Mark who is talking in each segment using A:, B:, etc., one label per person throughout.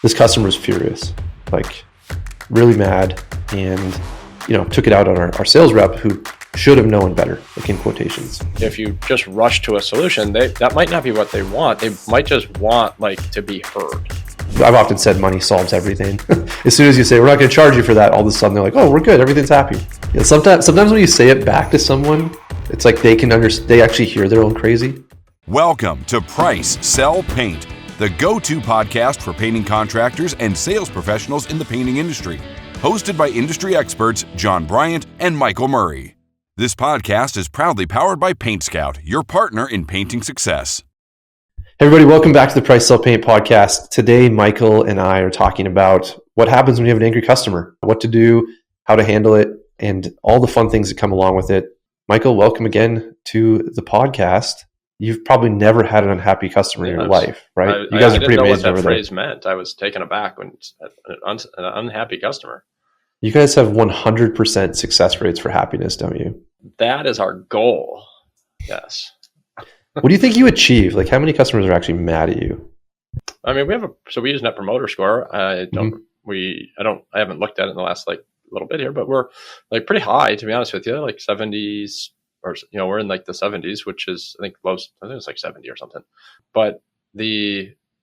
A: this customer was furious, like really mad, and took it out on our sales rep who should have known better, like in quotations.
B: If you just rush to a solution, that might not be what they want. They might just want to be heard.
A: I've often said money solves everything. As soon as you say, we're not going to charge you for that, all of a sudden they're like, oh, we're good. Everything's happy. Sometimes when you say it back to someone, it's like they actually hear their own crazy.
C: Welcome to Price, Sell, Paint, the go-to podcast for painting contractors and sales professionals in the painting industry. Hosted by industry experts Jon Bryant and Michael Murray. This podcast is proudly powered by PaintScout, your partner in painting success.
A: Hey everybody, welcome back to the Price, Sell, Paint podcast. Today, Michael and I are talking about what happens when you have an angry customer, what to do, how to handle it, and all the fun things that come along with it. Michael, welcome again to the podcast. You've probably never had an unhappy customer in your life, right? You guys are pretty amazing over there. I didn't know what that
B: phrase meant. I was taken aback when an unhappy customer.
A: You guys have 100% success rates for happiness, don't you?
B: That is our goal. Yes.
A: What do you think you achieve? Like, how many customers are actually mad at you?
B: I mean, we use Net Promoter Score. I haven't looked at it in the last little bit here, but we're pretty high, to be honest with you, like 70s, or we're in the 70s, which is I think it's like 70 or something. But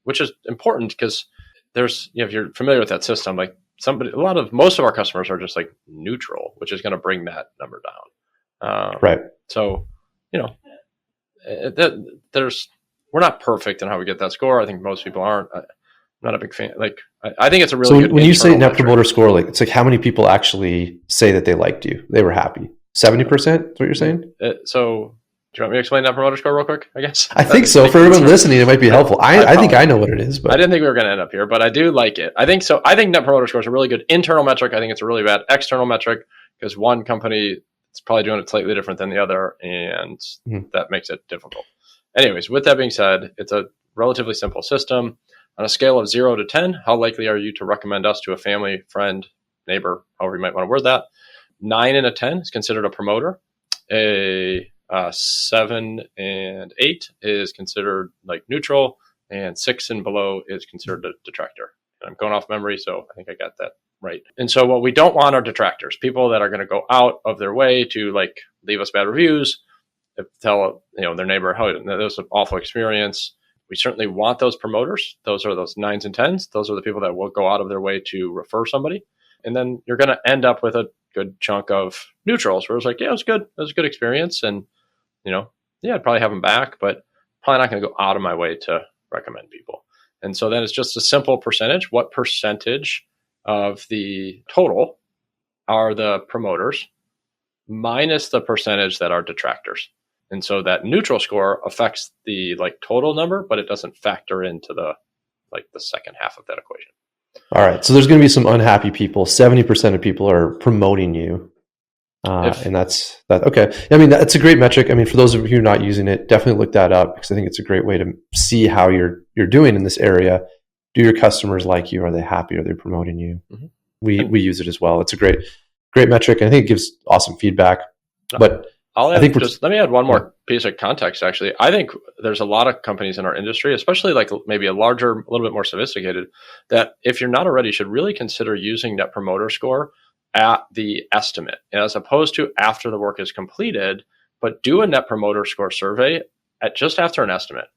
B: which is important because there's if you're familiar with that system, most of our customers are just neutral, which is going to bring that number down.
A: Right.
B: So we're not perfect in how we get that score. I think most people aren't. I'm not a big fan. I think it's a really good.
A: When you say Net Promoter Score, it's like how many people actually say that they liked you, they were happy? 70%? Is what you're saying?
B: So do you want me to explain Net Promoter Score real quick? I guess
A: I think so. For everyone listening, it might be helpful. I think I know what it is, but
B: I didn't think we were going to end up here. But I do like it. I think so. I think Net Promoter Score is a really good internal metric. I think it's a really bad external metric because one company is probably doing it slightly different than the other, and that makes it difficult. Anyways, with that being said, it's a relatively simple system. On a scale of 0 to 10, how likely are you to recommend us to a family, friend, neighbor, however you might want to word that? 9 and a 10 is considered a promoter. A 7 and 8 is considered neutral, and 6 and below is considered a detractor. And I'm going off memory, so I think I got that right. And so what we don't want are detractors, people that are going to go out of their way to leave us bad reviews, tell their neighbor, "Oh, that was an awful experience." We certainly want those promoters. Those are those 9s and 10s. Those are the people that will go out of their way to refer somebody. And then you're going to end up with a good chunk of neutrals where it's yeah, it was good. It was a good experience. And, I'd probably have them back, but probably not going to go out of my way to recommend people. And so then it's just a simple percentage. What percentage of the total are the promoters minus the percentage that are detractors? And so that neutral score affects the total number, but it doesn't factor into the second half of that equation.
A: All right. So there's going to be some unhappy people. 70% of people are promoting you. And that's that. Okay. I mean, that's a great metric. I mean, for those of you who are not using it, definitely look that up because I think it's a great way to see how you're doing in this area. Do your customers like you? Are they happy? Are they promoting you? Mm-hmm. We use it as well. It's a great metric. And I think it gives awesome feedback. But
B: let me add one more piece of context, actually. I think there's a lot of companies in our industry, especially maybe a larger, a little bit more sophisticated, that if you're not already, should really consider using Net Promoter Score at the estimate as opposed to after the work is completed, but do a Net Promoter Score survey at just after an estimate.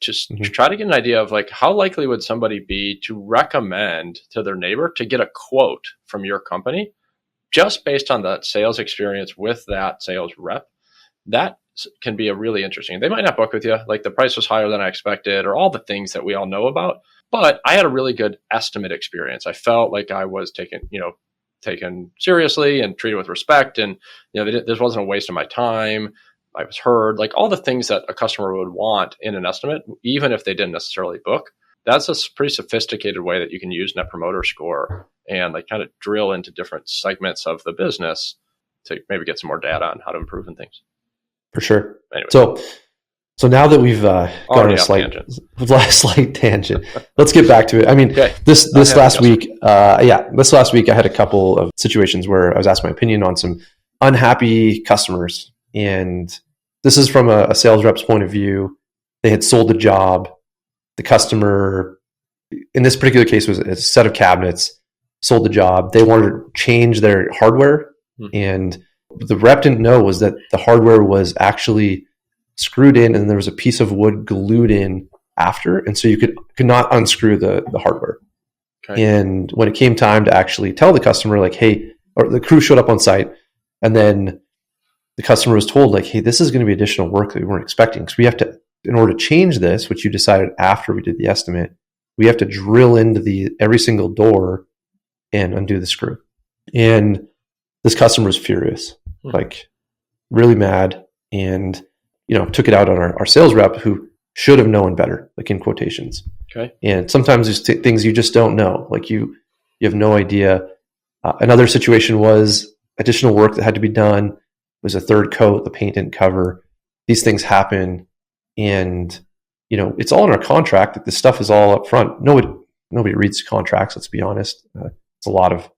B: Just try to get an idea of how likely would somebody be to recommend to their neighbor to get a quote from your company just based on that sales experience with that sales rep. That can be a really interesting. They might not book with you, the price was higher than I expected, or all the things that we all know about. But I had a really good estimate experience. I felt like I was taken seriously and treated with respect, and this wasn't a waste of my time. I was heard, all the things that a customer would want in an estimate, even if they didn't necessarily book. That's a pretty sophisticated way that you can use Net Promoter Score and kind of drill into different segments of the business to maybe get some more data on how to improve and things.
A: For sure. Anyway. So now that we've gone on a slight tangent, let's get back to it. I mean, this last week I had a couple of situations where I was asked my opinion on some unhappy customers. And this is from a sales rep's point of view. They had sold a job. The customer in this particular case, was a set of cabinets, sold the job. They wanted to change their hardware, and the rep didn't know was that the hardware was actually screwed in, and there was a piece of wood glued in after, and so you could not unscrew the hardware. Okay. And when it came time to actually tell the customer, like, hey, or the crew showed up on site, and then the customer was told, like, hey, this is going to be additional work that we weren't expecting, because we have to, in order to change this, which you decided after we did the estimate, we have to drill into every single door and undo the screw. And this customer was furious, like really mad, and took it out on our sales rep, who should have known better, like in quotations.
B: Okay.
A: And sometimes there's things you just don't know, like you have no idea. Another situation was additional work that had to be done. It was a third coat, the paint didn't cover. These things happen, and it's all in our contract that this stuff is all up front. Nobody reads contracts, let's be honest. It's a lot of,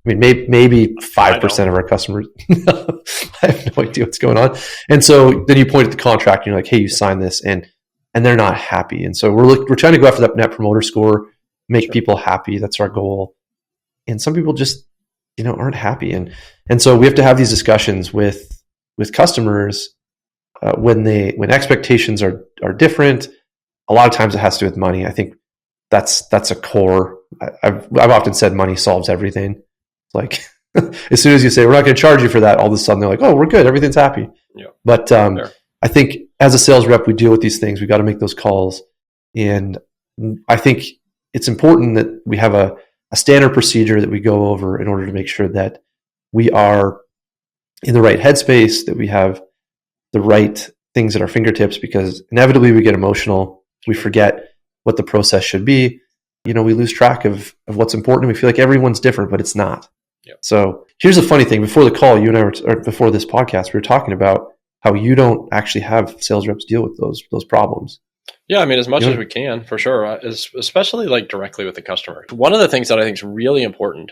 A: maybe 5% of our customers. I have no idea what's going on. And so then you point at the contract and you're like, hey, you signed this, and they're not happy. And so we're trying to go after that net promoter score, make people happy. That's our goal. And some people just, aren't happy. And so we have to have these discussions with customers when expectations are different. A lot of times it has to do with money. I think that's a core. I've often said money solves everything. Like as soon as you say we're not going to charge you for that, all of a sudden they're like, oh, we're good, everything's happy.
B: Yeah.
A: But I think as a sales rep, we deal with these things. We got to make those calls, and I think it's important that we have a standard procedure that we go over in order to make sure that we are in the right headspace, that we have the right things at our fingertips, because inevitably we get emotional. We forget what the process should be. We lose track of what's important. We feel like everyone's different, but it's not.
B: Yep.
A: So here's the funny thing. Before the call, you and I or before this podcast, we were talking about how you don't actually have sales reps deal with those problems.
B: Yeah, as much as we can, for sure, especially like directly with the customer. One of the things that I think is really important,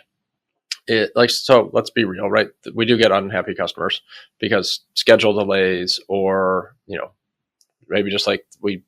B: so let's be real, right? We do get unhappy customers because schedule delays, or, maybe just like we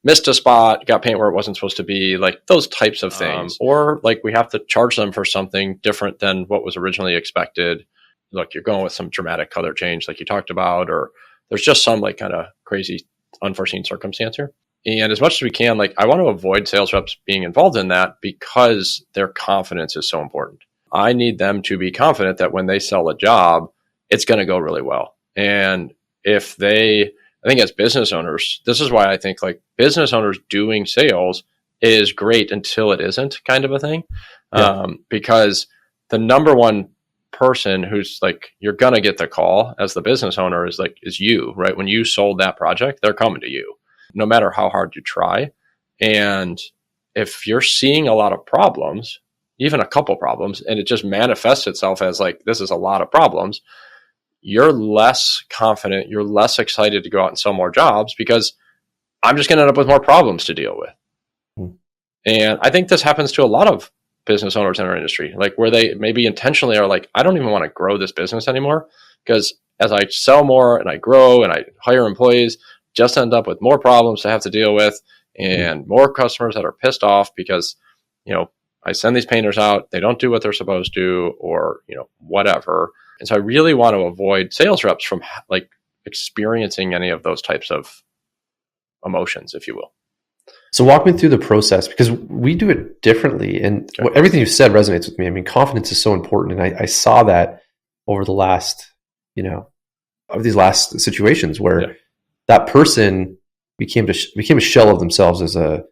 B: missed a spot, got paint where it wasn't supposed to be, like those types of things. Or like we have to charge them for something different than what was originally expected. Look, you're going with some dramatic color change like you talked about, or there's just some like kind of crazy unforeseen circumstance here. And as much as we can, like I want to avoid sales reps being involved in that, because their confidence is so important. I need them to be confident that when they sell a job, it's going to go really well. And I think as business owners, this is why I think like business owners doing sales is great until it isn't, kind of a thing. Yeah. Because the number one person who's like, you're going to get the call as the business owner is you, right? When you sold that project, they're coming to you, no matter how hard you try. And if you're seeing a lot of problems, even a couple problems, and it just manifests itself as like, this is a lot of problems, you're less confident, you're less excited to go out and sell more jobs, because I'm just going to end up with more problems to deal with. And I think this happens to a lot of business owners in our industry, like where they maybe intentionally are like, I don't even want to grow this business anymore, because as I sell more and I grow and I hire employees, just end up with more problems to have to deal with, and more customers that are pissed off because, I send these painters out, they don't do what they're supposed to, or, whatever. And so I really want to avoid sales reps from like experiencing any of those types of emotions, if you will.
A: So walk me through the process, because we do it differently. And everything you said resonates with me. Confidence is so important. And I saw that over the last, of these last situations where that person became a shell of themselves as a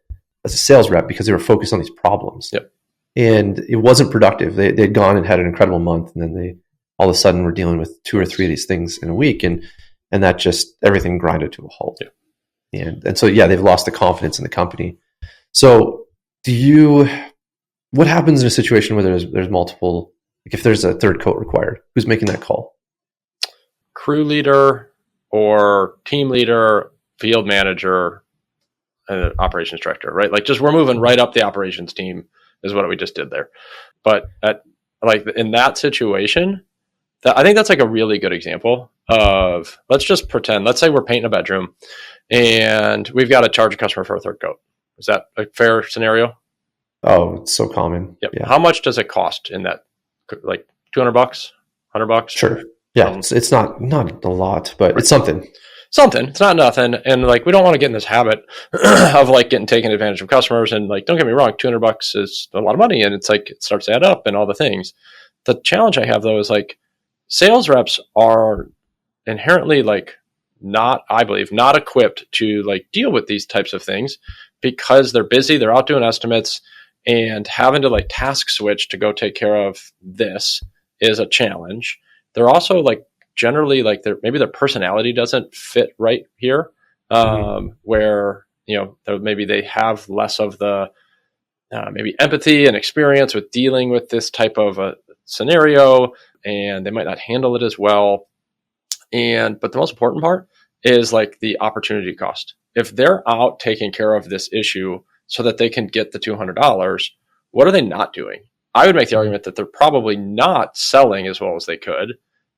A: sales rep, because they were focused on these problems.
B: Yep.
A: And it wasn't productive. They'd gone and had an incredible month, and then they all of a sudden were dealing with 2 or 3 of these things in a week, and that just everything grinded to a halt. Yeah. And so they've lost the confidence in the company. So what happens in a situation where there's multiple, like if there's a third coat required, who's making that call?
B: Crew leader or team leader, field manager, and operations director, right? Like just we're moving right up the operations team is what we just did there. But in that situation, I think that's like a really good example of, let's just pretend, let's say we're painting a bedroom and we've got to charge a customer for a third coat. Is that a fair scenario?
A: Oh, it's so common.
B: Yep.
A: Yeah.
B: How much does it cost in that? Like $200, $100?
A: Sure. Yeah. It's not a lot, but it's something.
B: Something. It's not nothing. And like, we don't want to get in this habit of like getting taken advantage of customers. And like, don't get me wrong, $200 is a lot of money, and it's like, it starts to add up and all the things. The challenge I have though is like, sales reps are inherently like I believe not equipped to like deal with these types of things, because they're busy, they're out doing estimates, and having to like task switch to go take care of this is a challenge. They're also like generally like maybe their personality doesn't fit right here, where, maybe they have less of the maybe empathy and experience with dealing with this type of a scenario, and they might not handle it as well. But the most important part is like the opportunity cost. If they're out taking care of this issue so that they can get the $200, what are they not doing? I would make the argument that they're probably not selling as well as they could.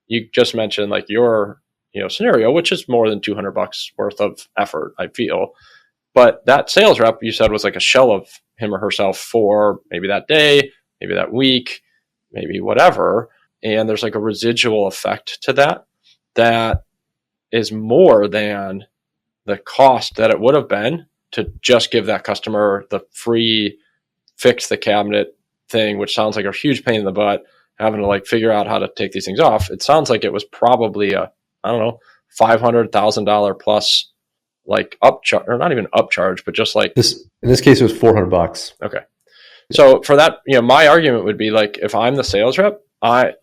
B: You just mentioned like your scenario, which is more than $200 worth of effort, I feel. But that sales rep you said was like a shell of him or herself for maybe that day, maybe that week, maybe whatever. And there's like a residual effect to that is more than the cost that it would have been to just give that customer the free fix the cabinet thing, which sounds like a huge pain in the butt, having to like figure out how to take these things off. It sounds like it was probably $500,000 plus like upcharge, or not even upcharge, but just like
A: this. In this case, it was $400.
B: Okay. So for that, my argument would be like, if I'm the sales rep, I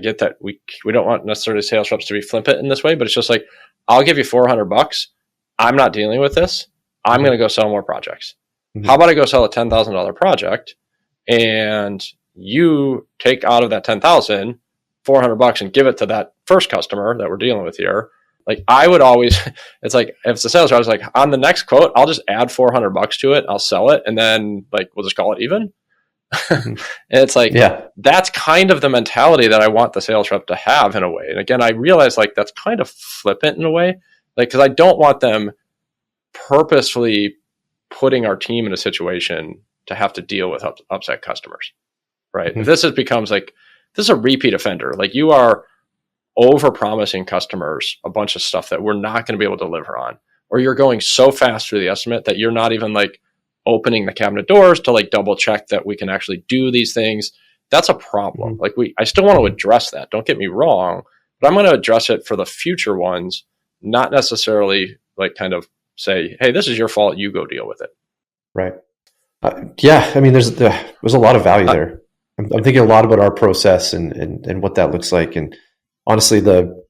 B: get that we don't want necessarily sales reps to be flippant in this way, but it's just like, I'll give you $400. I'm not dealing with this. I'm going to go sell more projects. How about I go sell a $10,000 project, and you take out of that $10,000 $400 and give it to that first customer that we're dealing with here. Like, I would always, it's like, if it's a sales rep, I was like, on the next quote, I'll just add $400 to it. I'll sell it. And then like, we'll just call it even. And it's like, that's kind of the mentality that I want the sales rep to have in a way. And again, I realize like that's kind of flippant in a way, like, cause I don't want them purposefully putting our team in a situation to have to deal with upset customers. Right. If this becomes like, this is a repeat offender. Like, you are over promising customers a bunch of stuff that we're not going to be able to deliver on, or you're going so fast through the estimate that you're not even like opening the cabinet doors to like double check that we can actually do these things. That's a problem. Like, I still want to address that. Don't get me wrong, but I'm going to address it for the future ones, not necessarily like kind of say, hey, this is your fault, you go deal with it.
A: Right. Yeah. I mean, there's a lot of value there. I'm thinking a lot about our process and what that looks like. And honestly, the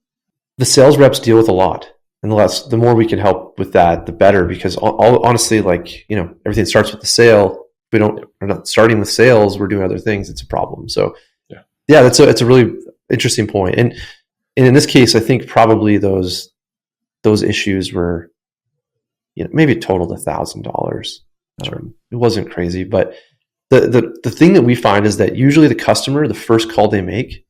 A: sales reps deal with a lot, and the more we can help with that, the better. Because honestly, like, everything starts with the sale. We're not starting with sales. We're doing other things. It's a problem. So yeah, it's a really interesting point. And in this case, I think probably those issues were, maybe it totaled $1,000. It wasn't crazy, but the thing that we find is that usually the customer, the first call they make,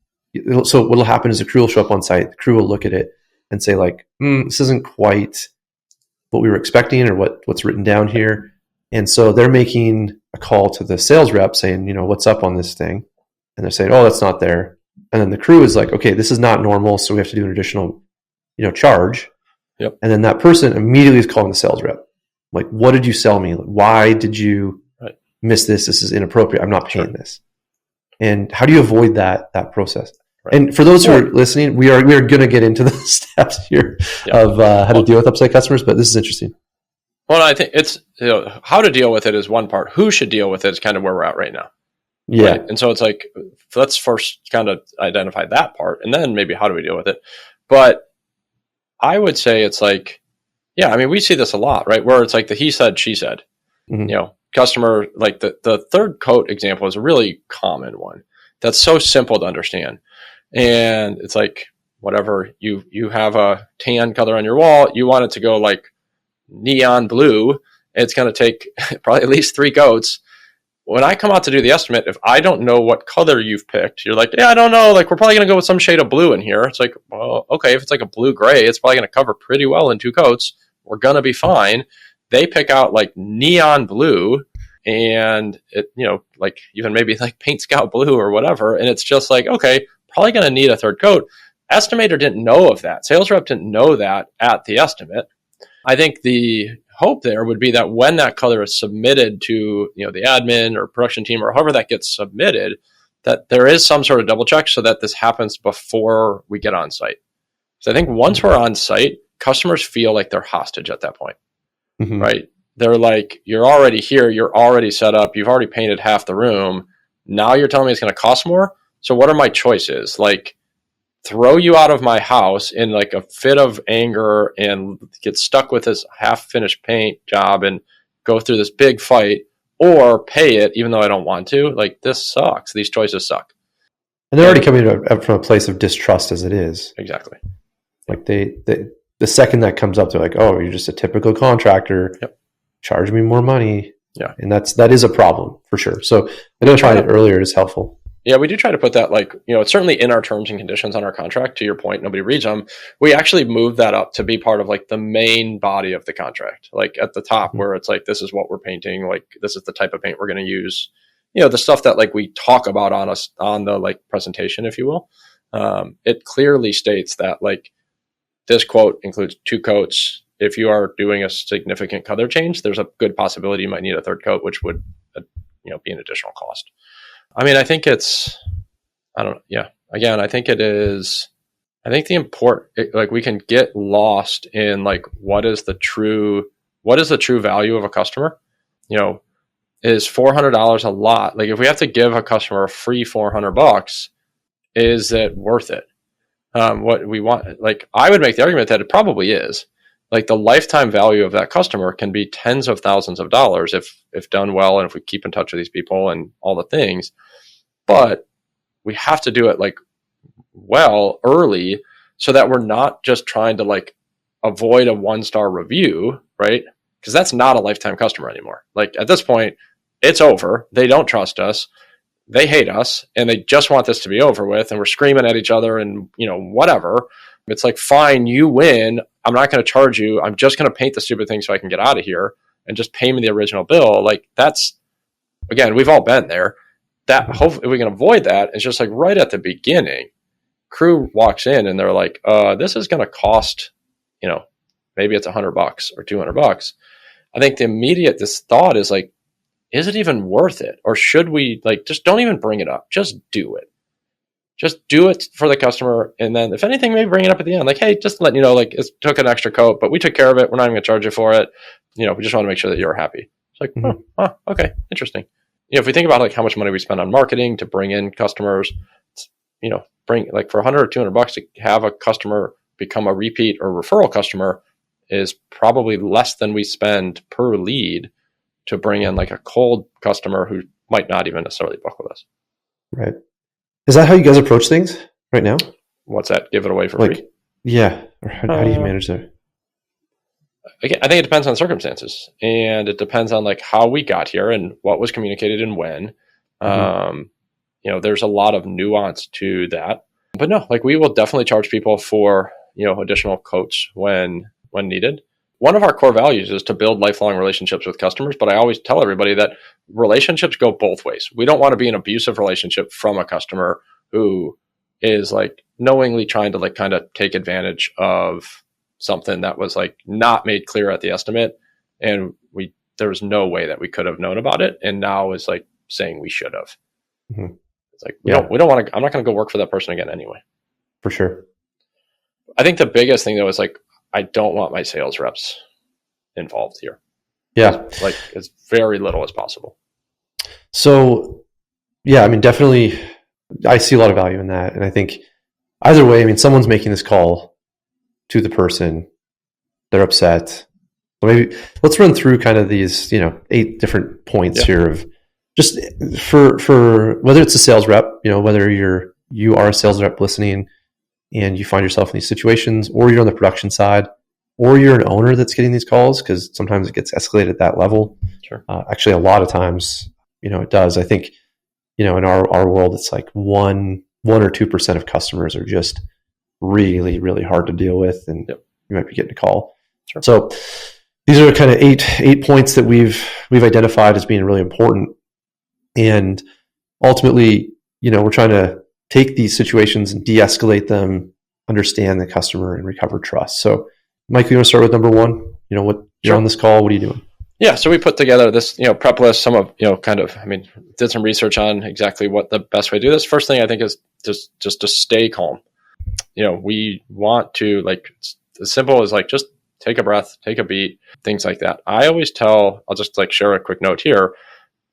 A: so what'll happen is the crew will show up on site, the crew will look at it and say like, this isn't quite what we were expecting or what's written down here. And so they're making a call to the sales rep saying, what's up on this thing? And they're saying, oh, that's not there. And then the crew is like, okay, this is not normal, so we have to do an additional, charge.
B: Yep.
A: And then that person immediately is calling the sales rep. Like, what did you sell me? Like, why did you miss this? This is inappropriate. I'm not paying this. And how do you avoid that process? Right. And for those who are listening, we are going to get into the steps here of how to deal with upset customers, but this is interesting.
B: Well, I think it's, how to deal with it is one part. Who should deal with it is kind of where we're at right now.
A: Yeah.
B: Right? And so it's like, let's first kind of identify that part, and then maybe how do we deal with it? But I would say it's like, I mean, we see this a lot, right? Where it's like the he said, she said, customer, like the third coat example is a really common one that's so simple to understand. And it's like, whatever, you have a tan color on your wall, you want it to go like neon blue. It's going to take probably at least 3 coats. When I come out to do the estimate, if I don't know what color you've picked, you're like, I don't know. Like, we're probably going to go with some shade of blue in here. It's like, well, okay, if it's like a blue gray, it's probably going to cover pretty well in 2 coats. We're going to be fine. They pick out like neon blue. and it, like even maybe like PaintScout Blue or whatever. And it's just like, okay, probably going to need a third coat. Estimator didn't know of that. Sales rep didn't know that at the estimate. I think the hope there would be that when that color is submitted to, the admin or production team or however that gets submitted, that there is some sort of double check so that this happens before we get on site. So I think once we're on site, customers feel like they're hostage at that point, right? They're like, you're already here, you're already set up, you've already painted half the room. Now you're telling me it's going to cost more. So what are my choices? Like, throw you out of my house in like a fit of anger and get stuck with this half-finished paint job and go through this big fight, or pay it even though I don't want to. Like, this sucks. These choices suck.
A: And they're already coming from a place of distrust as it is.
B: Exactly.
A: Like the second that comes up, they're like, oh, you're just a typical contractor.
B: Yep.
A: Charge me more money.
B: Yeah.
A: And that is a problem for sure. So identifying it earlier is helpful.
B: Yeah, we do try to put that, like, it's certainly in our terms and conditions on our contract. To your point, nobody reads them. We actually move that up to be part of like the main body of the contract, like at the top where it's like, this is what we're painting. Like, this is the type of paint we're going to use. The stuff that like we talk about on the like presentation, if you will. It clearly states that like this quote includes 2 coats. If you are doing a significant color change, there's a good possibility you might need a third coat, which would, be an additional cost. I mean, I think it's, I don't know. Yeah. Again, I think it is, I think like we can get lost in like, what is the true value of a customer? Is $400 a lot? Like, if we have to give a customer a free $400, is it worth it? What we want, like, I would make the argument that it probably is. Like, the lifetime value of that customer can be tens of thousands of dollars if done well, and if we keep in touch with these people and all the things. But we have to do it like well early, so that we're not just trying to like avoid a 1-star review, right? Because that's not a lifetime customer anymore. Like, at this point, it's over. They don't trust us. They hate us, and they just want this to be over with. And we're screaming at each other and, whatever. It's like, fine, you win. I'm not going to charge you. I'm just going to paint the stupid thing so I can get out of here and just pay me the original bill. Like, that's, again, we've all been there. That, hopefully we can avoid that. It's just like right at the beginning, crew walks in and they're like, this is going to cost, maybe it's $100 or $200. I think the immediate thought is like, is it even worth it? Or should we like, just don't even bring it up. Just do it. Just do it for the customer. And then if anything, maybe bring it up at the end. Like, hey, just letting you know, like, it took an extra coat, but we took care of it. We're not even going to charge you for it. We just want to make sure that you're happy. It's like, okay, interesting. If we think about like how much money we spend on marketing to bring in customers, bring like for $100 or $200 to have a customer become a repeat or referral customer is probably less than we spend per lead to bring in like a cold customer who might not even necessarily book with us.
A: Right. Is that how you guys approach things right now?
B: What's that? Give it away for free?
A: Yeah. Or how do you manage that?
B: Again, I think it depends on circumstances, and it depends on like how we got here and what was communicated and when. There's a lot of nuance to that, but no, like we will definitely charge people for, additional coats when needed. One of our core values is to build lifelong relationships with customers, but I always tell everybody that relationships go both ways. We don't want to be an abusive relationship from a customer who is like knowingly trying to like kind of take advantage of something that was like not made clear at the estimate. And there was no way that we could have known about it. And now is like saying we should have. It's like, we don't want to, I'm not going to go work for that person again anyway.
A: For sure.
B: I think the biggest thing though is like, I don't want my sales reps involved here.
A: Yeah.
B: Like as very little as possible.
A: So yeah, I mean, definitely I see a lot of value in that. And I think either way, I mean, someone's making this call to the person, they're upset. So maybe let's run through kind of these, 8 different points here of just for whether it's a sales rep, whether you are a sales rep listening and you find yourself in these situations, or you're on the production side, or you're an owner that's getting these calls, because sometimes it gets escalated at that level.
B: Sure.
A: Actually, a lot of times, it does. I think, in our world, it's like 1 or 2% of customers are just really, really hard to deal with, and you might be getting a call.
B: Sure.
A: So these are kind of eight points that we've identified as being really important. And ultimately, we're trying to take these situations and de-escalate them, understand the customer, and recover trust. So, Mike, you want to start with number one? What you're on this call, what are you doing?
B: Yeah, so we put together this, prep list, some of, did some research on exactly what the best way to do this. First thing I think is just to stay calm. We want to, as simple as just take a breath, take a beat, things like that. I always I'll just share a quick note here.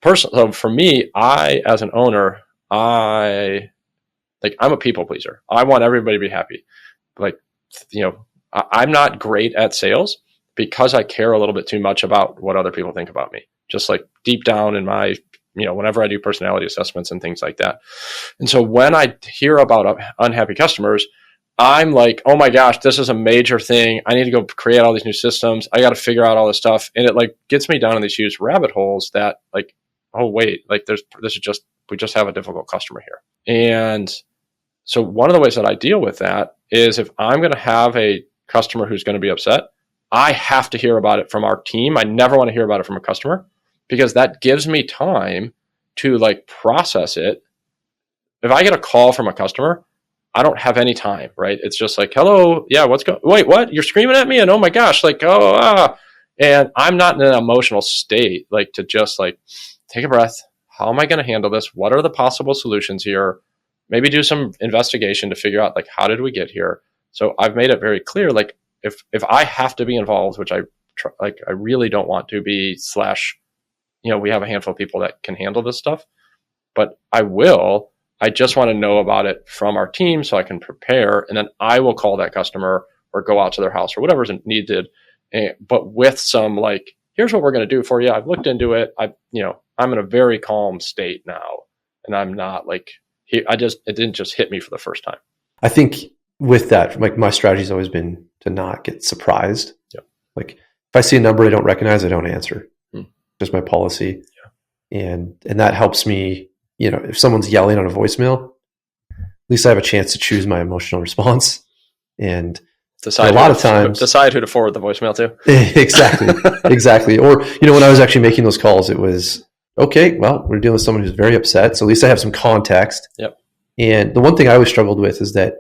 B: So for me, as an owner, I'm a people pleaser. I want everybody to be happy. I'm not great at sales because I care a little bit too much about what other people think about me. Just deep down in my, whenever I do personality assessments and things like that. And so when I hear about unhappy customers, I'm like, oh my gosh, this is a major thing. I need to go create all these new systems. I got to figure out all this stuff. And it gets me down in these huge rabbit holes that oh wait, we just have a difficult customer here. And so one of the ways that I deal with that is if I'm going to have a customer who's going to be upset, I have to hear about it from our team. I never want to hear about it from a customer because that gives me time to process it. If I get a call from a customer, I don't have any time, right? It's just hello, yeah, what's going? Wait, what? You're screaming at me? And oh my gosh, and I'm not in an emotional state to just take a breath. How am I going to handle this? What are the possible solutions here? Maybe do some investigation to figure out how did we get here? So I've made it very clear, if I have to be involved, which I really don't want to be, we have a handful of people that can handle this stuff, but I just want to know about it from our team so I can prepare, and then I will call that customer or go out to their house or whatever's needed. But with some here's what we're going to do for you. I've looked into it. I'm in a very calm state now, and I'm not it didn't just hit me for the first time.
A: I think with that, my strategy has always been to not get surprised.
B: Yeah.
A: If I see a number I don't recognize, I don't answer. Just my policy. Yeah. And that helps me, if someone's yelling on a voicemail, at least I have a chance to choose my emotional response and
B: decide who to forward the voicemail to.
A: Exactly. Or, when I was actually making those calls, it was, okay, well, we're dealing with someone who's very upset. So at least I have some context.
B: Yep.
A: And the one thing I always struggled with is that,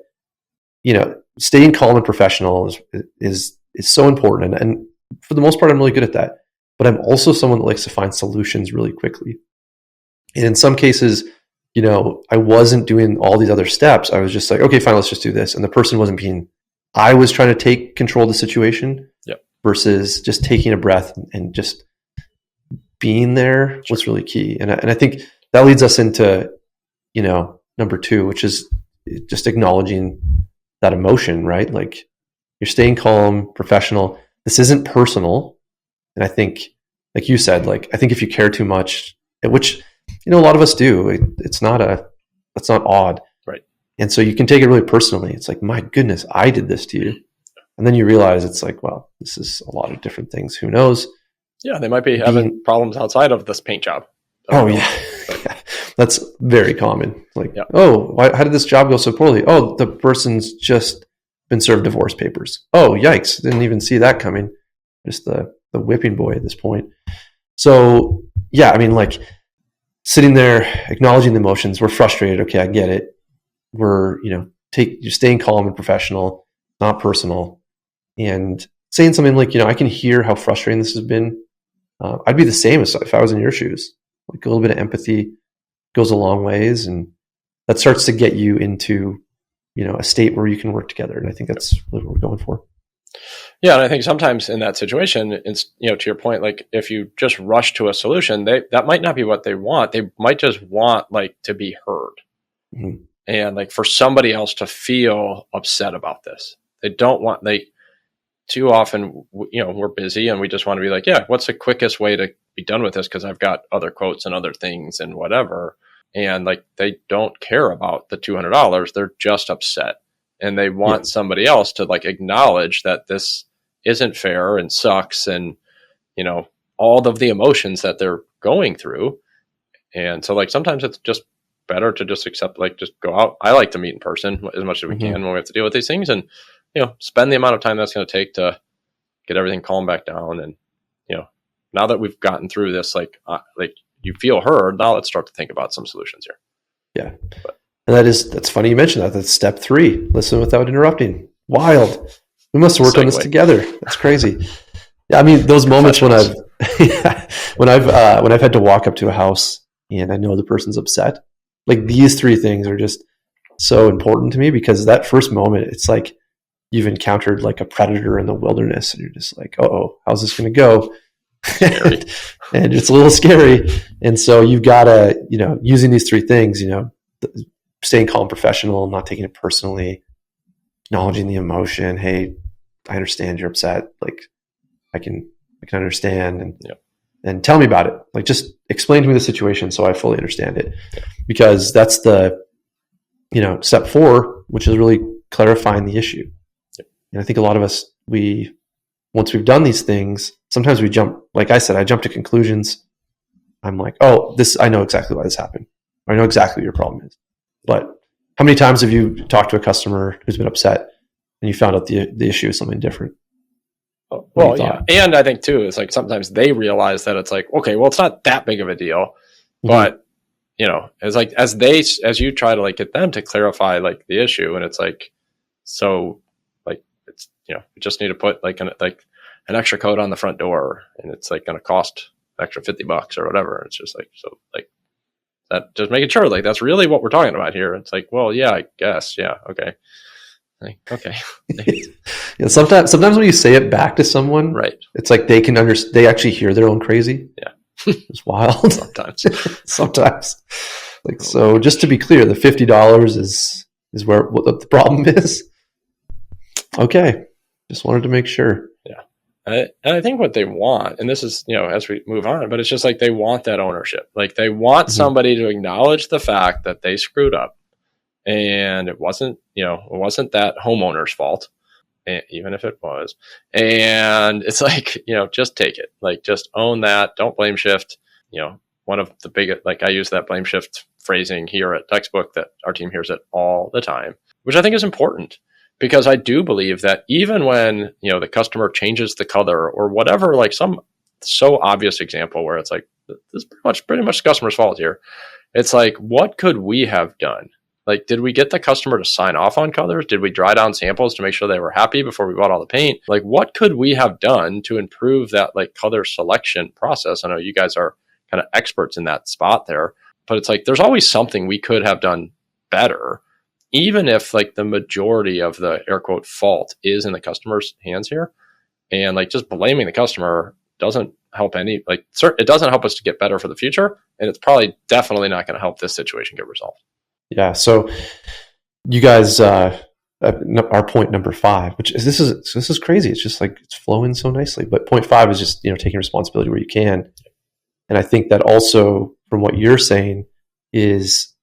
A: staying calm and professional is so important. And for the most part, I'm really good at that. But I'm also someone that likes to find solutions really quickly. And in some cases, I wasn't doing all these other steps. I was just okay, fine, let's just do this. And the person wasn't I was trying to take control of the situation.
B: Yep.
A: Versus just taking a breath and just being there was really key. And I think that leads us into, number two, which is just acknowledging that emotion, right? You're staying calm, professional. This isn't personal. And I think, like you said, I think if you care too much, which, a lot of us do, that's not odd.
B: Right.
A: And so you can take it really personally. It's my goodness, I did this to you. And then you realize it's well, this is a lot of different things. Who knows?
B: Yeah, they might be having problems outside of this paint job.
A: Oh, yeah. That's very common. Oh, how did this job go so poorly? Oh, the person's just been served divorce papers. Oh, yikes. Didn't even see that coming. Just the whipping boy at this point. So, yeah, sitting there, acknowledging the emotions. We're frustrated. Okay, I get it. We're, you're staying calm and professional, not personal. And saying something I can hear how frustrating this has been. I'd be the same if I was in your shoes. A little bit of empathy goes a long ways, and that starts to get you into, a state where you can work together. And I think that's what we're going for.
B: Yeah, and I think sometimes in that situation, it's to your point, if you just rush to a solution, that might not be what they want. They might just want to be heard, mm-hmm. and for somebody else to feel upset about this. They don't want too often, we're busy and we just want to be yeah, what's the quickest way to be done with this? Because I've got other quotes and other things and whatever. And they don't care about the $200. They're just upset. And they want somebody else to acknowledge that this isn't fair and sucks and, all of the emotions that they're going through. And so sometimes it's just better to just accept, just go out. I like to meet in person as much as we can when we have to deal with these things and, spend the amount of time that's going to take to get everything calmed back down. And, now that we've gotten through this, like you feel heard, now let's start to think about some solutions here.
A: Yeah. And that's funny you mentioned that. That's step 3. Listen without interrupting. Wild. We must have worked on this together. That's crazy. Yeah. I mean, those moments when I've had to walk up to a house and I know the person's upset, like these 3 things are just so important to me, because that first moment, it's like you've encountered like a predator in the wilderness and you're just like, oh, how's this going to go? And it's a little scary. And so you've got to, using these 3 things, staying calm, professional, not taking it personally, acknowledging the emotion. Hey, I understand you're upset. Like I can understand, and tell me about it. Like just explain to me the situation so I fully understand it, because that's the, step 4, which is really clarifying the issue. And I think a lot of us, once we've done these things, sometimes we jump, like I said, I jump to conclusions. I'm like, I know exactly why this happened. Or I know exactly what your problem is. But how many times have you talked to a customer who's been upset and you found out the issue is something different?
B: Well, yeah. And I think too, it's like sometimes they realize that it's like, okay, well, it's not that big of a deal, but it's like, as you try to like get them to clarify like the issue, and it's like, so like, it's, we just need to put like an extra coat on the front door, and it's like going to cost extra $50 or whatever. It's just like, so like that, just making sure like that's really what we're talking about here. It's like, well, yeah, I guess. Yeah. Okay. Like, okay.
A: Yeah. Sometimes when you say it back to someone,
B: right,
A: it's like they can understand. They actually hear their own crazy.
B: Yeah.
A: It's wild.
B: Sometimes.
A: Like, so just to be clear, the $50 is what the problem is. Okay. Just wanted to make sure.
B: Yeah. And I think what they want, and this is, as we move on, but it's just like they want that ownership. Like they want somebody to acknowledge the fact that they screwed up, and it wasn't that homeowner's fault, even if it was. And it's like, just take it. Like just own that. Don't blame shift. One of the biggest, like I use that blame shift phrasing here at Textbook, that our team hears it all the time, which I think is important. Because I do believe that even when, the customer changes the color or whatever, like some so obvious example where it's like, this is pretty much the customer's fault here. It's like, what could we have done? Like, did we get the customer to sign off on colors? Did we dry down samples to make sure they were happy before we bought all the paint? Like, what could we have done to improve that like color selection process? I know you guys are kind of experts in that spot there, but it's like, there's always something we could have done better. Even if like the majority of the air quote fault is in the customer's hands here, and like just blaming the customer doesn't help it doesn't help us to get better for the future. And it's probably definitely not going to help this situation get resolved.
A: Yeah. So you guys, our point number 5, which is, this is crazy. It's just like, it's flowing so nicely, but point 5 is just, taking responsibility where you can. And I think that also from what you're saying is,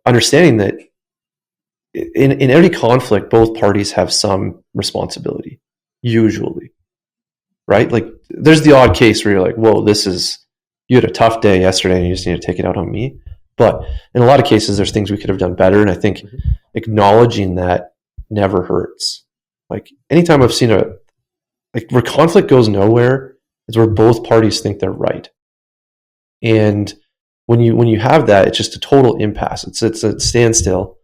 A: understanding that in every conflict, both parties have some responsibility, usually, right? Like there's the odd case where you're like, whoa, you had a tough day yesterday and you just need to take it out on me. But in a lot of cases, there's things we could have done better. And I think acknowledging that never hurts. Like anytime I've seen where conflict goes nowhere is where both parties think they're right. And when you have that, it's just a total impasse. It's a standstill.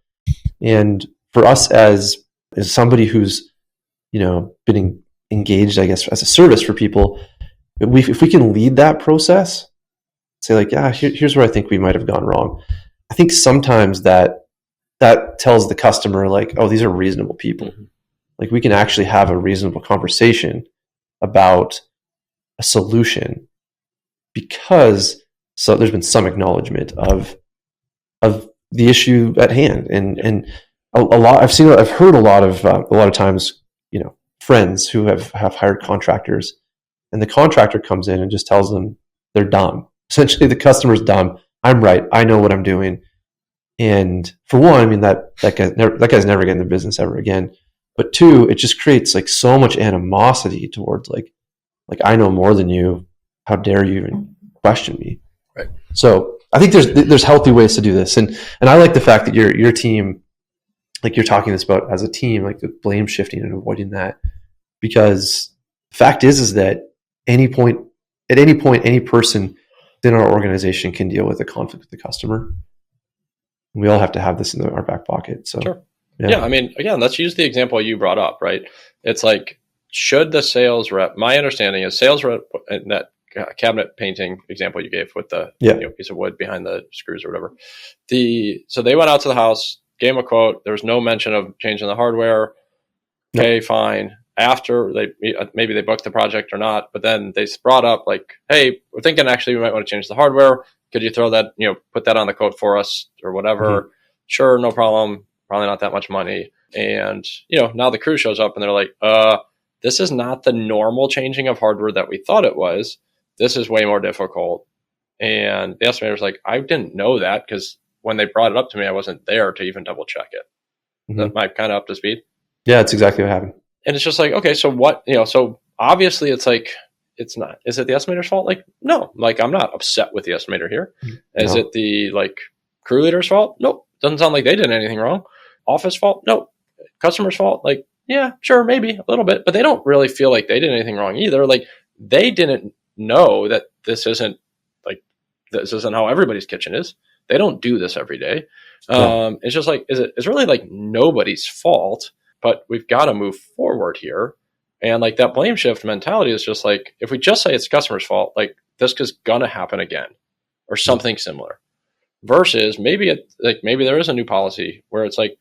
A: And for us as somebody who's, been engaged, I guess, as a service for people, if we can lead that process, say like, yeah, here's where I think we might have gone wrong. I think sometimes that tells the customer like, oh, these are reasonable people. Mm-hmm. Like we can actually have a reasonable conversation about a solution because there's been some acknowledgement of the issue at hand, and a lot. I've heard a lot of times, friends who have hired contractors, and the contractor comes in and just tells them they're dumb. Essentially, the customer's dumb. I'm right. I know what I'm doing. And for one, I mean that guy's never getting the business ever again. But two, it just creates like so much animosity towards like I know more than you. How dare you even question me?
B: Right.
A: So I think there's healthy ways to do this, and I like the fact that your team, like you're talking this about as a team, like the blame shifting and avoiding that. because the fact is that at any point, any person within our organization can deal with a conflict with the customer. We all have to have this in our back pocket. So,
B: sure. Yeah. I mean, again, let's use the example you brought up, right? It's like, should the sales rep, my understanding is sales rep, that cabinet painting example you gave with the piece of wood behind the screws or whatever. So they went out to the house, gave them a quote. There was no mention of changing the hardware. Okay, fine. After maybe they booked the project or not, but then they brought up like, hey, we're thinking actually we might want to change the hardware. Could you throw that, put that on the quote for us or whatever? Mm-hmm. Sure, no problem. Probably not that much money. And, now the crew shows up and they're like, this is not the normal changing of hardware that we thought it was. This is way more difficult. And the estimator's like, I didn't know that because when they brought it up to me, I wasn't there to even double check it. Mm-hmm. That might kind of up to speed. Yeah,
A: that's exactly what happened.
B: And it's just like, okay, so what, so obviously it's like, it's not, is it the estimator's fault? Like, no, like I'm not upset with the estimator here. Is it the crew leader's fault? Nope. Doesn't sound like they did anything wrong. Office fault? Nope. Customer's fault? Like, yeah, sure, maybe a little bit, but they don't really feel like they did anything wrong either. Like they didn't know that this isn't how everybody's kitchen is. They don't do this every day. It's just like, it's really like nobody's fault, but we've got to move forward here. And like that blame shift mentality is just like, if we just say it's customer's fault, like this is going to happen again or something similar versus maybe there is a new policy where it's like,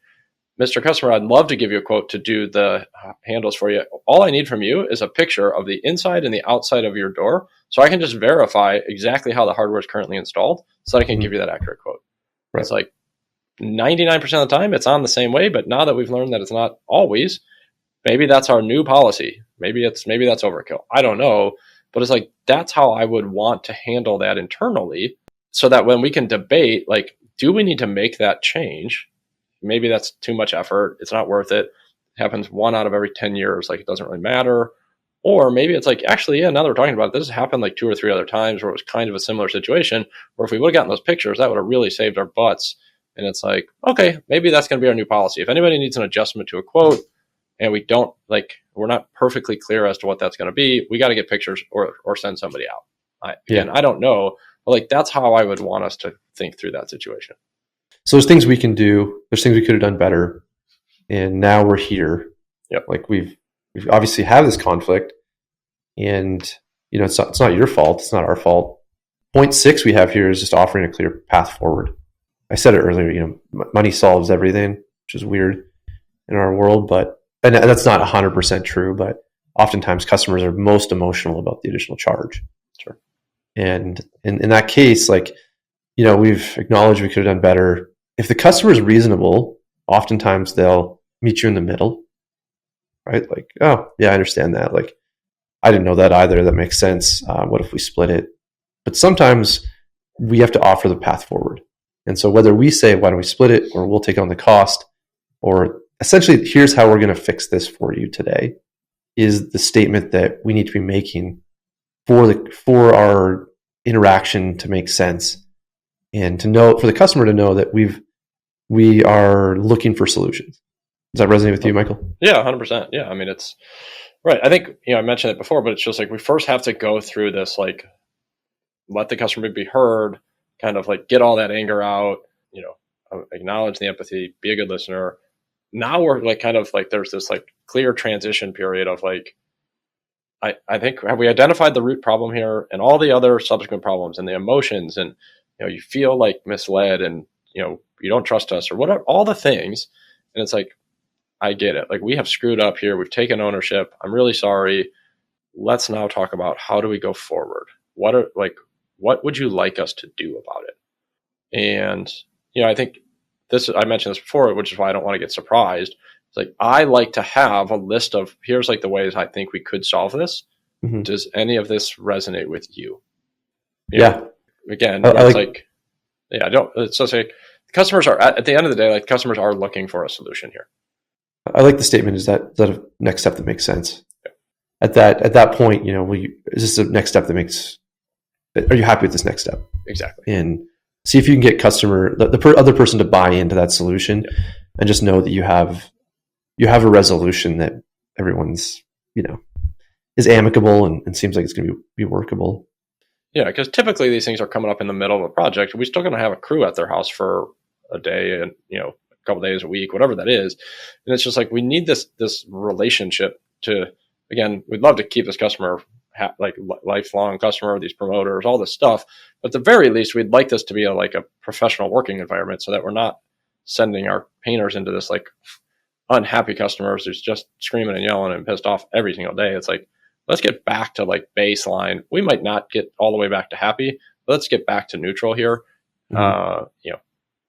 B: Mr. Customer, I'd love to give you a quote to do the handles for you. All I need from you is a picture of the inside and the outside of your door so I can just verify exactly how the hardware is currently installed so that I can give you that accurate quote. Right. It's like 99% of the time it's on the same way, but now that we've learned that it's not always, maybe that's our new policy. Maybe that's overkill. I don't know, but it's like that's how I would want to handle that internally so that when we can debate, like, do we need to make that change? Maybe that's too much effort. It's not worth it. It happens 1 out of every 10 years. Like it doesn't really matter. Or maybe it's like, actually, now that we're talking about it, this has happened like 2 or 3 other times where it was kind of a similar situation where if we would have gotten those pictures, that would have really saved our butts. And it's like, okay, maybe that's going to be our new policy. If anybody needs an adjustment to a quote and we're not perfectly clear as to what that's going to be, we got to get pictures or send somebody out. I don't know, but like that's how I would want us to think through that situation.
A: So there's things we can do. There's things we could have done better. And now we're here.
B: Yep.
A: Like we've obviously have this conflict and it's not your fault. It's not our fault. Point 6 we have here is just offering a clear path forward. I said it earlier, money solves everything, which is weird in our world, and that's not 100% true, but oftentimes customers are most emotional about the additional charge.
B: Sure.
A: And in that case, we've acknowledged we could have done better. If the customer is reasonable, oftentimes they'll meet you in the middle, right? Like, oh, yeah, I understand that. Like, I didn't know that either. That makes sense. What if we split it? But sometimes we have to offer the path forward. And so whether we say, why don't we split it, or we'll take on the cost, or essentially, here's how we're going to fix this for you today, is the statement that we need to be making for our interaction to make sense. And for the customer to know that we are looking for solutions. Does that resonate with you, Michael?
B: Yeah, 100%. Yeah, I mean, it's right. I think, I mentioned it before, but it's just like we first have to go through this, like, let the customer be heard, kind of like get all that anger out, acknowledge the empathy, be a good listener. Now we're like kind of like there's this like clear transition period of like, I think, have we identified the root problem here and all the other subsequent problems and the emotions and, you feel like misled and, you don't trust us or whatever, all the things. And it's like, I get it. Like we have screwed up here. We've taken ownership. I'm really sorry. Let's now talk about how do we go forward? What would you like us to do about it? And, I think I mentioned this before, which is why I don't want to get surprised. It's like, I like to have a list of, here's like the ways I think we could solve this. Mm-hmm. Does any of this resonate with you?
A: Yeah.
B: Again, it's just like customers are at the end of the day, like customers are looking for a solution here.
A: I like the statement. Is that a next step that makes sense? Yeah. At that point, is this the next step are you happy with this next step?
B: Exactly.
A: And see if you can get the other person to buy into that solution, and just know that you have a resolution that everyone's is amicable and seems like it's going to be workable.
B: Yeah, because typically these things are coming up in the middle of a project. We're still going to have a crew at their house for a day and a couple days a week, whatever that is. And it's just like we need this relationship to, again, we'd love to keep this customer like lifelong customer, these promoters, all this stuff. But at the very least, we'd like this to be a professional working environment so that we're not sending our painters into this like unhappy customers who's just screaming and yelling and pissed off every single day. It's like, let's get back to like baseline. We might not get all the way back to happy, but let's get back to neutral here. Mm-hmm.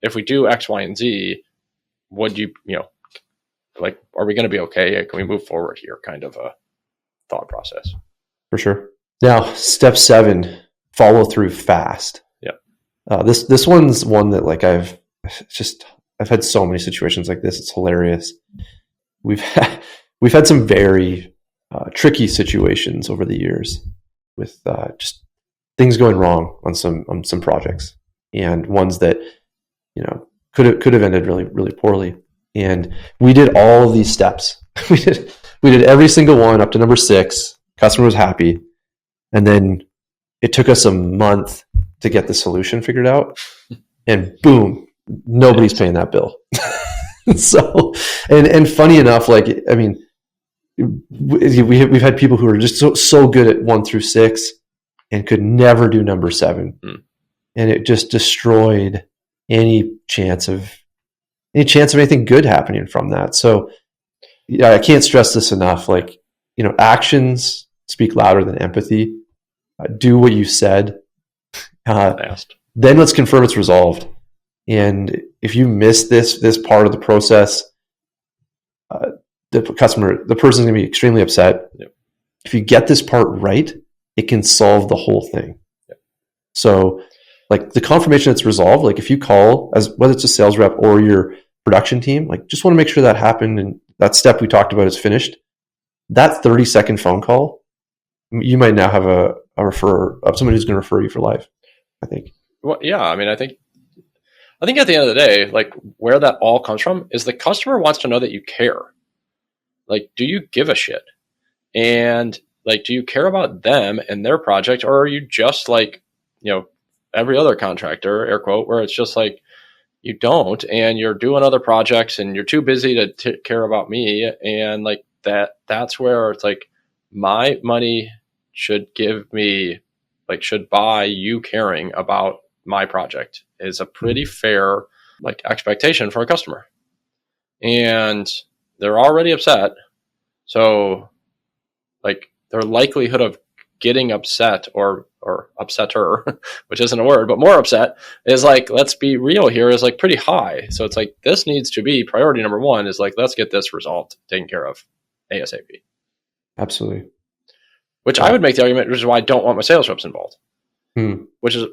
B: If we do X, Y, and Z, would you, like, are we going to be okay? Can we move forward here? Kind of a thought process.
A: For sure. Now, step 7, follow through fast.
B: Yeah.
A: This one's one that like I've had so many situations like this. It's hilarious. We've had some very tricky situations over the years with just things going wrong on some projects, and ones that could have ended really, really poorly. And we did all of these steps. we did every single one up to number 6. Customer was happy, and then it took us a month to get the solution figured out, and boom, nobody's paying that bill. So, and funny enough, like, I mean, we've had people who are just so good at 1 through 6 and could never do number 7. And it just destroyed any chance of anything good happening from that. So yeah, I can't stress this enough. Like, actions speak louder than empathy. Do what you said. Then let's confirm it's resolved. And if you miss this part of the process, the person's going to be extremely upset.
B: Yep.
A: If you get this part right, it can solve the whole thing.
B: Yep.
A: So, like, the confirmation it's resolved, like if you call, as whether it's a sales rep or your production team, like, just want to make sure that happened and that step we talked about is finished. That 30-second phone call, you might now have a referrer of somebody who's going to refer you for life, I think.
B: Well, yeah, I mean, I think at the end of the day, like, where that all comes from is the customer wants to know that you care. Like, do you give a shit? And like, do you care about them and their project, or are you just like, every other contractor, air quote, where it's just like, you don't, and you're doing other projects and you're too busy to care about me. And like that's where it's like, my money should buy you caring about my project is a pretty fair like expectation for a customer. And they're already upset. So like their likelihood of getting upset or upsetter, which isn't a word, but more upset is like, let's be real here, is like pretty high. So it's like, this needs to be priority number 1 is like, let's get this resolved, taken care of ASAP.
A: Absolutely.
B: Which I would make the argument, which is why I don't want my sales reps involved. Which is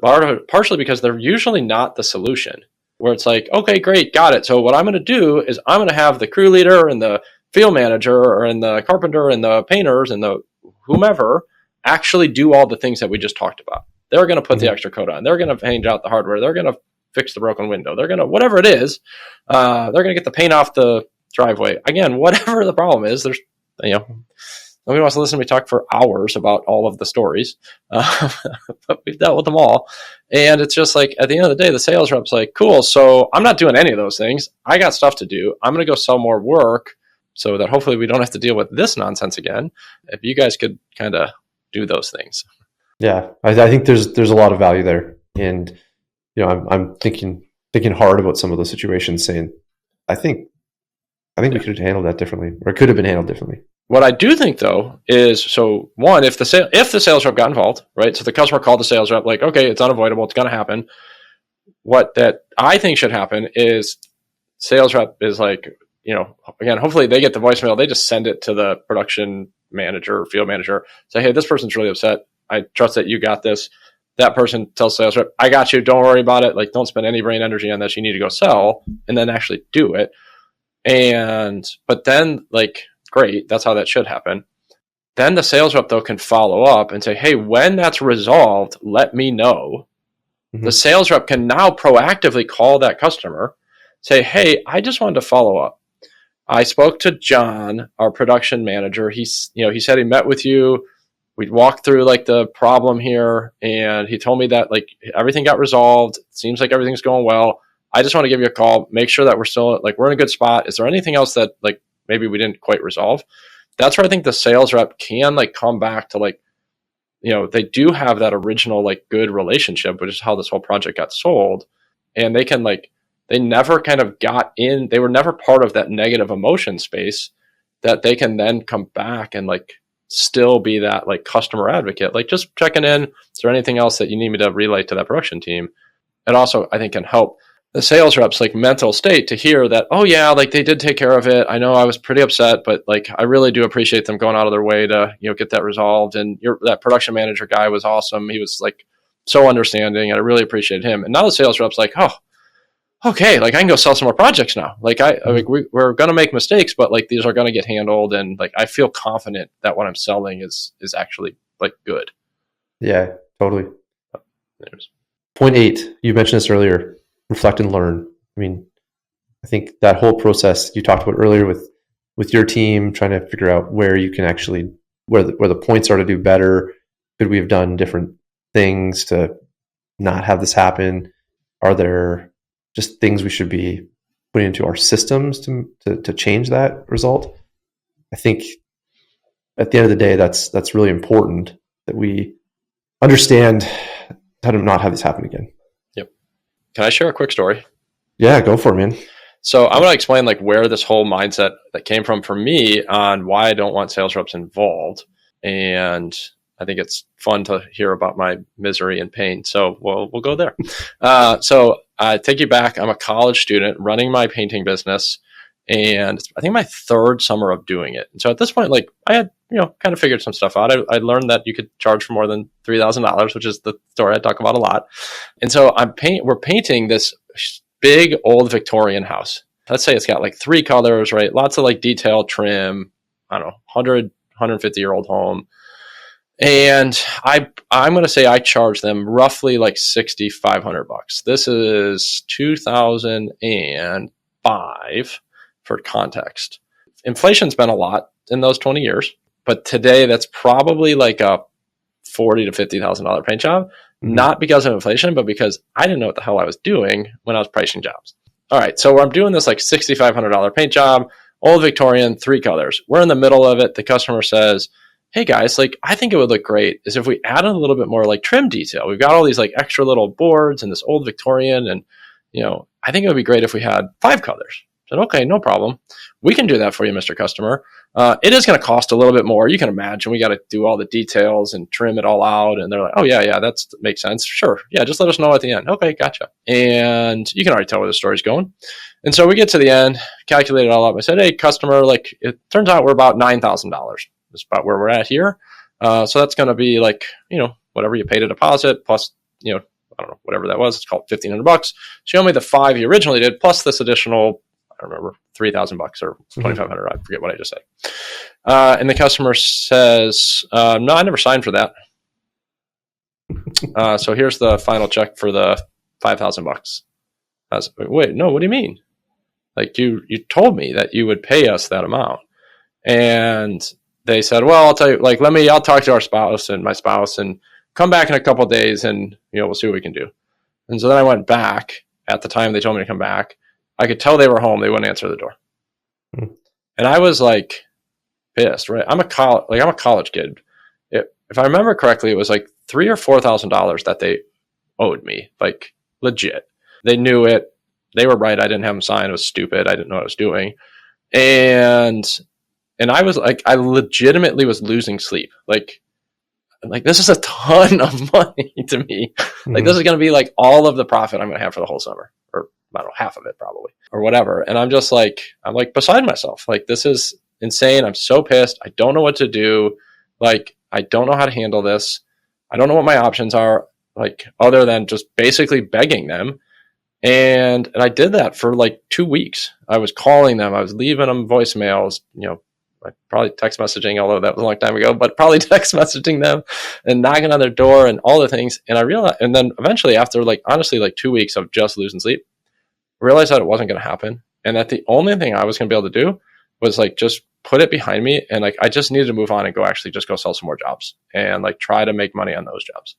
B: partially because they're usually not the solution, where it's like, okay, great, got it. So what I'm going to do is I'm going to have the crew leader and the field manager and the carpenter and the painters and the whomever actually do all the things that we just talked about. They're going to put the extra coat on. They're going to change out the hardware. They're going to fix the broken window. They're going to, whatever it is, they're going to get the paint off the driveway. Again, whatever the problem is, there's, nobody wants to listen to me talk for hours about all of the stories, but we've dealt with them all. And it's just like, at the end of the day, the sales rep's like, cool, so I'm not doing any of those things. I got stuff to do. I'm going to go sell more work so that hopefully we don't have to deal with this nonsense again. If you guys could kind of do those things. Yeah,
A: I think there's a lot of value there. And, I'm thinking hard about some of those situations, saying, I think we could have handled that differently, or it could have been handled differently.
B: What I do think, though, is, so one, if the sales rep got involved, right? So the customer called the sales rep, like, okay, it's unavoidable, it's going to happen. What that I think should happen is sales rep is like, again, hopefully they get the voicemail, they just send it to the production manager or field manager, say, hey, this person's really upset. I trust that you got this. That person tells sales rep, I got you, don't worry about it. Like, don't spend any brain energy on this. You need to go sell, and then actually do it. But then, like, great, that's how that should happen. Then the sales rep, though, can follow up and say, hey, when that's resolved, let me know. The sales rep can now proactively call that customer, say, hey, I just wanted to follow up. I spoke to John, our production manager. He said he met with you. We walked through like the problem here, and he told me that like everything got resolved. It seems like everything's going well. I just want to give you a call, make sure that we're still like we're in a good spot. Is there anything else that like maybe we didn't quite resolve? That's where I think the sales rep can like come back to like, they do have that original like good relationship, which is how this whole project got sold. And they can like, they never kind of got in, they were never part of that negative emotion space that they can then come back and like still be that like customer advocate, like just checking in. Is there anything else that you need me to relay to that production team? And also I think can help the sales reps like mental state to hear that, oh yeah, like they did take care of it. I know I was pretty upset, but like I really do appreciate them going out of their way to, get that resolved. And that production manager guy was awesome. He was like so understanding, and I really appreciate him. And now the sales rep's like, oh, okay, like I can go sell some more projects now. Like we're going to make mistakes, but like these are going to get handled. And like, I feel confident that what I'm selling is actually like good.
A: Yeah, totally. Point 8, you mentioned this earlier, reflect and learn. I mean, I think that whole process you talked about earlier with your team, trying to figure out where you can actually, where the points are to do better. Could we have done different things to not have this happen? Are there just things we should be putting into our systems to change that result? I think at the end of the day, that's really important that we understand how to not have this happen again.
B: Yep. Can I share a quick story?
A: Yeah, go for it, man.
B: So I'm going to explain like where this whole mindset that came from for me on why I don't want sales reps involved. And I think it's fun to hear about my misery and pain. So we'll go there. So I take you back. I'm a college student running my painting business, and I think my third summer of doing it. And so at this point, like I had, kind of figured some stuff out. I learned that you could charge for more than $3,000, which is the story I talk about a lot. And so we're painting this big old Victorian house. Let's say it's got like 3 colors, right? Lots of like detail, trim, I don't know, 150-year-old home. And I'm going to say I charge them roughly like $6,500. This is 2005 for context. Inflation's been a lot in those 20 years, but today that's probably like a $40,000 to $50,000 paint job, not because of inflation, but because I didn't know what the hell I was doing when I was pricing jobs. All right, so I'm doing this like $6,500 paint job, old Victorian, 3 colors. We're in the middle of it. The customer says, hey guys, like I think it would look great is if we added a little bit more like trim detail. We've got all these like extra little boards and this old Victorian, and I think it would be great if we had 5 colors. I said, okay, no problem. We can do that for you, Mr. Customer. It is going to cost a little bit more. You can imagine we got to do all the details and trim it all out. And they're like, oh yeah, that makes sense. Sure. Yeah, just let us know at the end. Okay, gotcha. And you can already tell where the story's going. And so we get to the end, calculate it all up. I said, hey, customer, like it turns out we're about $9,000. That's about where we're at here. So that's going to be like, whatever you paid a deposit plus, I don't know, whatever that was. It's called $1,500. Show me the 5 you originally did plus this additional, I don't remember, $3,000 or $2,500. I forget what I just said. And the customer says, no, I never signed for that. So here's the final check for the $5,000. I was like, wait, no, what do you mean? Like you told me that you would pay us that amount. And they said, well, I'll tell you, like, I'll talk to our spouse and my spouse and come back in a couple of days and, we'll see what we can do. And so then I went back at the time they told me to come back. I could tell they were home. They wouldn't answer the door. And I was like pissed, right? I'm a college kid. If I remember correctly, it was like $3,000 or $4,000 that they owed me, like legit. They knew it. They were right. I didn't have them sign. It was stupid. I didn't know what I was doing. And I was like, I legitimately was losing sleep. Like this is a ton of money to me. Like this is going to be like all of the profit I'm going to have for the whole summer, or I don't know, half of it probably, or whatever. And I'm like beside myself. Like this is insane. I'm so pissed. I don't know what to do. Like I don't know how to handle this. I don't know what my options are, like other than just basically begging them. And I did that for like 2 weeks. I was calling them. I was leaving them voicemails, probably text messaging, although that was a long time ago, but probably text messaging them and knocking on their door and all the things. And I realized, and then eventually after honestly 2 weeks of just losing sleep, I realized that it wasn't going to happen. And that the only thing I was going to be able to do was like, just put it behind me. And like, I just needed to move on and just go sell some more jobs and like try to make money on those jobs.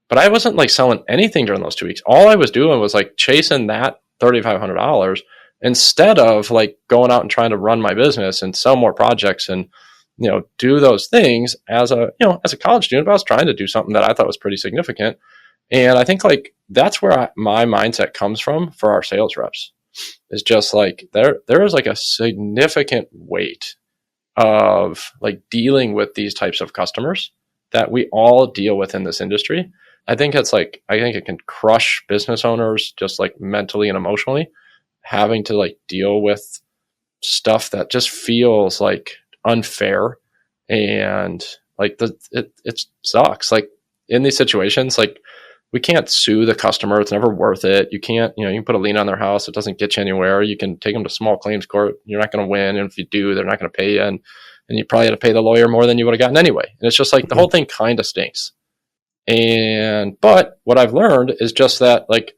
B: But I wasn't like selling anything during those 2 weeks. All I was doing was like chasing that $3,500 instead of like going out and trying to run my business and sell more projects and, do those things as a college student. But I was trying to do something that I thought was pretty significant. And I think like that's where my mindset comes from for our sales reps. Is just like there is like a significant weight of like dealing with these types of customers that we all deal with in this industry. I think it can crush business owners just like mentally and emotionally, having to like deal with stuff that just feels like unfair and like it sucks. Like in these situations, like we can't sue the customer. It's never worth it. You can't, you can put a lien on their house. It doesn't get you anywhere. You can take them to small claims court. You're not going to win. And if you do, they're not going to pay you. And you probably had to pay the lawyer more than you would have gotten anyway. And it's just like the whole thing kind of stinks. But what I've learned is just that, like,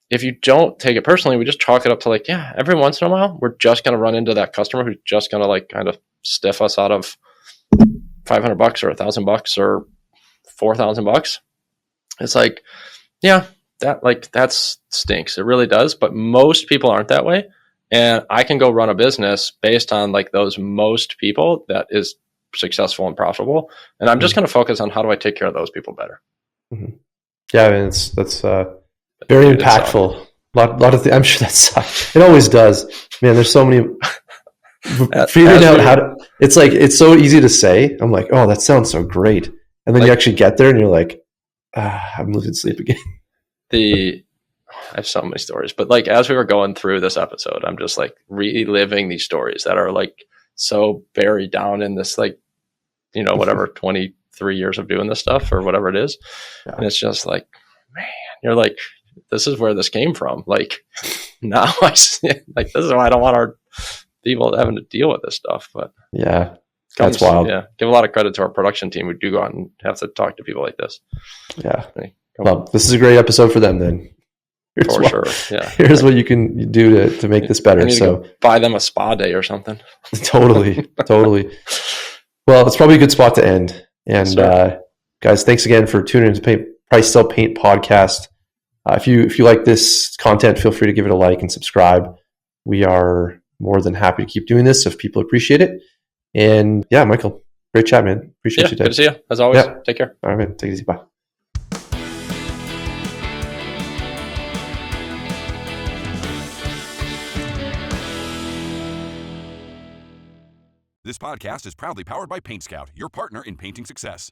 B: if you don't take it personally, we just chalk it up to like, yeah, every once in a while, we're just going to run into that customer who's just going to like kind of stiff us out of $500 or $1,000 or $4,000. It's like, yeah, that stinks. It really does. But most people aren't that way. And I can go run a business based on like those most people that is successful and profitable. And I'm just going to focus on how do I take care of those people better.
A: Yeah, I mean, that's very impactful. Lot of things. I'm sure that sucks. It always does. Man, there's so many figuring out how to. It's like it's so easy to say. I'm like, oh, that sounds so great, and then you actually get there, and you're like, I'm losing sleep again. I have so many stories, but like as we were going through this episode, I'm just like reliving these stories that are like so buried down in this like, whatever 23 years of doing this stuff or whatever it is, and it's just like, man, you're like, this is where this came from. Like now I see, like this is why I don't want our people having to deal with this stuff. But yeah, that's wild.
B: Yeah, give a lot of credit to our production team. We do go out and have to talk to people like this.
A: Yeah. Well, this is a great episode for them then. Here's what you can do to make this better. So
B: buy them a spa day or something.
A: Totally. Well, it's probably a good spot to end. And guys, thanks again for tuning into Price Sell Paint podcast. If you like this content, feel free to give it a like and subscribe. We are more than happy to keep doing this if people appreciate it. And yeah, Michael, great chat, man. Appreciate you.
B: Good to see you as always. Yeah. Take care.
A: All right, man. Take it easy. Bye.
C: This podcast is proudly powered by PaintScout, your partner in painting success.